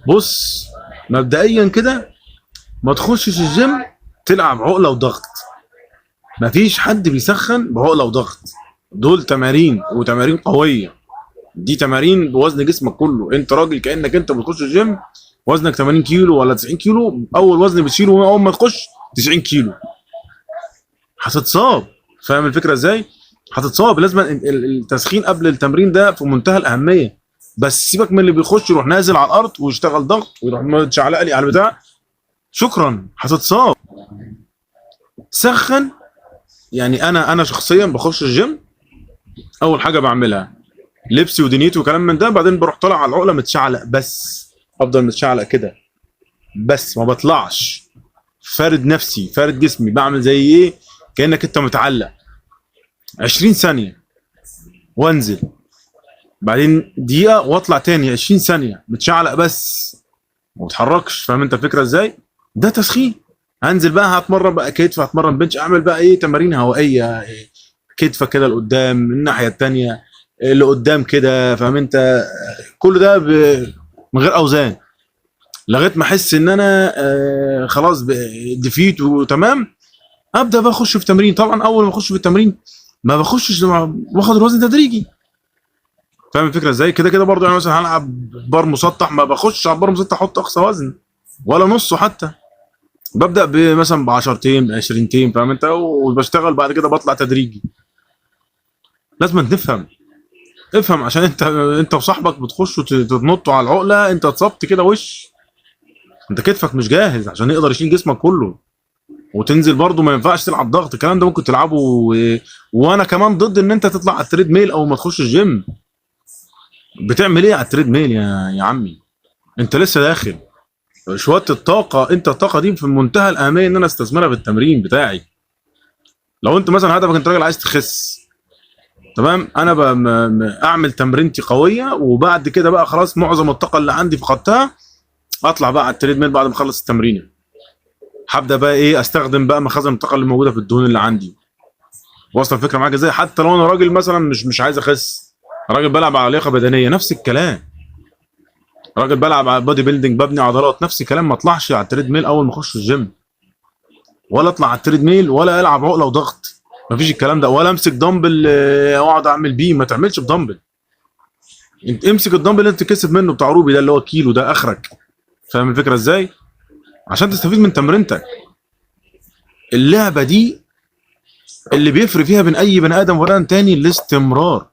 بص، مبدئيا كده ما تخشش الجيم تلعب عقله وضغط. مفيش حد بيسخن بعقله وضغط. دول تمارين وتمارين قويه. دي تمارين بوزن جسمك كله. انت راجل كانك انت بتخش الجيم وزنك 80 كيلو ولا 90 كيلو، اول وزن بتشيله اول ما تخش 90 كيلو، هتتصاب. فاهم الفكره ازاي؟ هتتصاب. لازم التسخين قبل التمرين ده في منتهى الاهميه. بس سيبك من اللي بيخش يروح نازل على الارض ويشتغل ضغط ويروح متشعلق لي على البتاع، شكرا هتتصاب. سخن. يعني انا شخصيا بخش الجيم، اول حاجه بعملها لبسي ودنيتي وكلام من ده، بعدين بروح طالع على العقله متشعلق بس، افضل متشعلق كده بس، ما بطلعش. فارد نفسي، فارد جسمي، بعمل زي ايه؟ كانك انت متعلق 20 ثانيه وانزل، بعدين دقيقه واطلع تاني 20 ثانيه متشعلق بس ما بتحركش. فاهم انت الفكره ازاي؟ ده تسخين. هنزل بقى هتمرن بقى كتف، هتمرن بنش، اعمل بقى ايه؟ تمارين هوائيه، كتفك كده لقدام، الناحيه الثانيه اللي قدام كده. فاهم انت؟ كل ده من غير اوزان لغايه ما احس ان انا خلاص دفيت وتمام. ابدا بقى اخش في تمرين. طبعا اول ما اخش في التمرين ما بخشش واخد الوزن تدريجي. فاهم الفكره ازاي؟ كده كده برضه. يعني مثلا هلعب بار مسطح، ما بخش على بار مسطح احط اقصى وزن ولا نصه حتى. ببدا مثلا ب 10 تيم 20 تيم. فاهم انت؟ وبشتغل بعد كده بطلع تدريجي. لازم تفهم. افهم، عشان انت وصاحبك بتخشوا تنطوا على العقله، انت اتصبت كده وش. انت كتفك مش جاهز عشان يقدر يشيل جسمك كله. وتنزل برضه ما ينفعش تلعب ضغط. الكلام ده ممكن تلعبه وانا كمان ضد ان انت تطلع على التريد ميل اول ما تخش الجيم. بتعمل ايه على التريد ميل يا عمي؟ انت لسه داخل. شويه الطاقه، انت الطاقه دي في منتهى الاهميه ان انا استثمرها في التمرين بتاعي. لو انت مثلا هدفك انت راجل عايز تخس، تمام، انا اعمل تمرينتي قويه وبعد كده بقى خلاص معظم الطاقه اللي عندي فقدتها، اطلع بقى على التريد ميل بعد ما اخلص التمرين. هبدا بقى ايه؟ استخدم بقى مخازن الطاقه اللي موجوده في الدهون اللي عندي. واصل الفكره معاك ازاي؟ حتى لو انا راجل مثلا مش عايز اخس، راجل بلعب على لياقه بدنيه، نفس الكلام. راجل بلعب على بودي بيلدينج، ببني عضلات، نفس الكلام. ما اطلعش على التريد ميل اول ما اخش الجيم، ولا اطلع على التريد ميل ولا العب عقله وضغط. مفيش الكلام ده. ولا امسك دمبل واقعد اعمل بيه. ما تعملش بدمبل. انت امسك الدمبل اللي انت تكسب منه بتاع روبي ده اللي هو كيلو ده اخرك. فاهم الفكره ازاي؟ عشان تستفيد من تمرينتك. اللعبه دي اللي بيفرق فيها بين اي بني ادم وبني ادم تاني الاستمرار.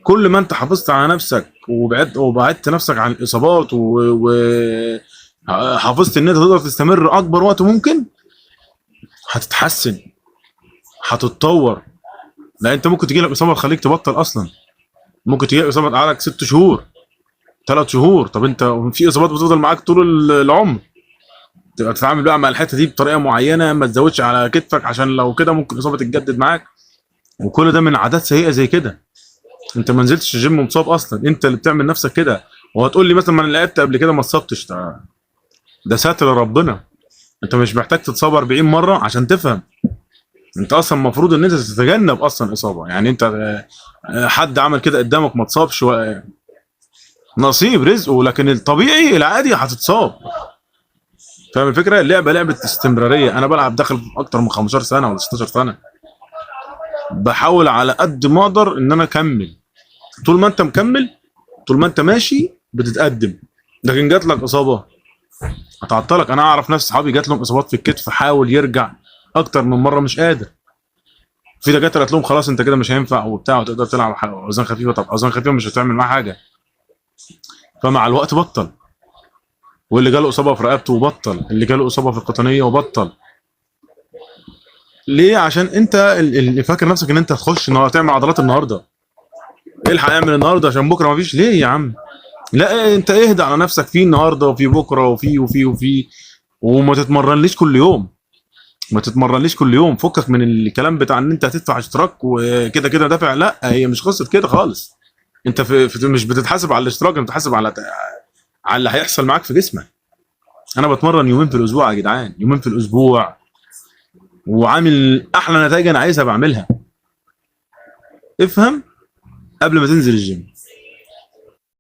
كل ما انت حافظت على نفسك وبعدت نفسك عن الاصابات وحافظت ان انت تقدر تستمر اكبر وقت ممكن، هتتحسن، هتتطور. لا، انت ممكن تجي لك اصابه تخليك تبطل اصلا. ممكن تجي لك اصابه تقعدك 6 شهور 3 شهور. طب انت في اصابات بتفضل معاك طول العمر. تبقى تتعامل بقى مع الحته دي بطريقه معينه، ما تزودش على كتفك عشان لو كده ممكن الاصابه تتجدد معاك. وكل ده من عادات سيئه زي كده. انت ما نزلتش الجيم مصاب اصلا، انت اللي بتعمل نفسك كده. وهتقول لي مثلا ما انا لعبت قبل كده ما اتصبتش. ده ساتر ربنا. انت مش محتاج تتصاب 40 مره عشان تفهم. انت اصلا المفروض ان انت تتجنب اصلا اصابه. يعني انت حد عمل كده قدامك ما اتصابش، نصيب رزقه. لكن الطبيعي العادي هتتصاب. فاهم الفكره؟ اللعبه لعبه استمراريه. انا بلعب داخل اكتر من 15 سنه ولا 16 سنه. بحاول على قد ما اقدر ان انا اكمل. طول ما انت مكمل، طول ما انت ماشي بتتقدم. لكن جات لك اصابه هتعطلك. انا اعرف ناس صحابي جات لهم اصابات في الكتف، حاول يرجع اكتر من مره مش قادر. في دكاتره قالت لهم خلاص انت كده مش هينفع وبتاع وتقدر تلعب اوزان خفيفه. طب اوزان خفيفه مش هتعمل معاه حاجه. فمع الوقت بطل. واللي جاله اصابه في رقبته وبطل، اللي جاله اصابه في القطنيه وبطل. ليه؟ عشان انت اللي فاكر نفسك ان انت هتخش تعمل عضلات النهارده، الحق اعمل النهارده عشان بكره مفيش. ليه يا عم؟ لا، انت اهدى على نفسك في النهارده وفي بكره وفي. وما تتمرنليش كل يوم. ما تتمرنليش كل يوم. فكك من الكلام بتاع ان انت هتدفع اشتراك وكده كده دافع. لا، هي مش قصه كده خالص. انت مش بتتحاسب على الاشتراك، انت بتتحاسب على اللي هيحصل معاك في جسمك. انا بتمرن يومين في الاسبوع يا جدعان، يومين في الاسبوع، وعامل احلى نتائج انا عايزها بعملها. افهم قبل ما تنزل الجيم.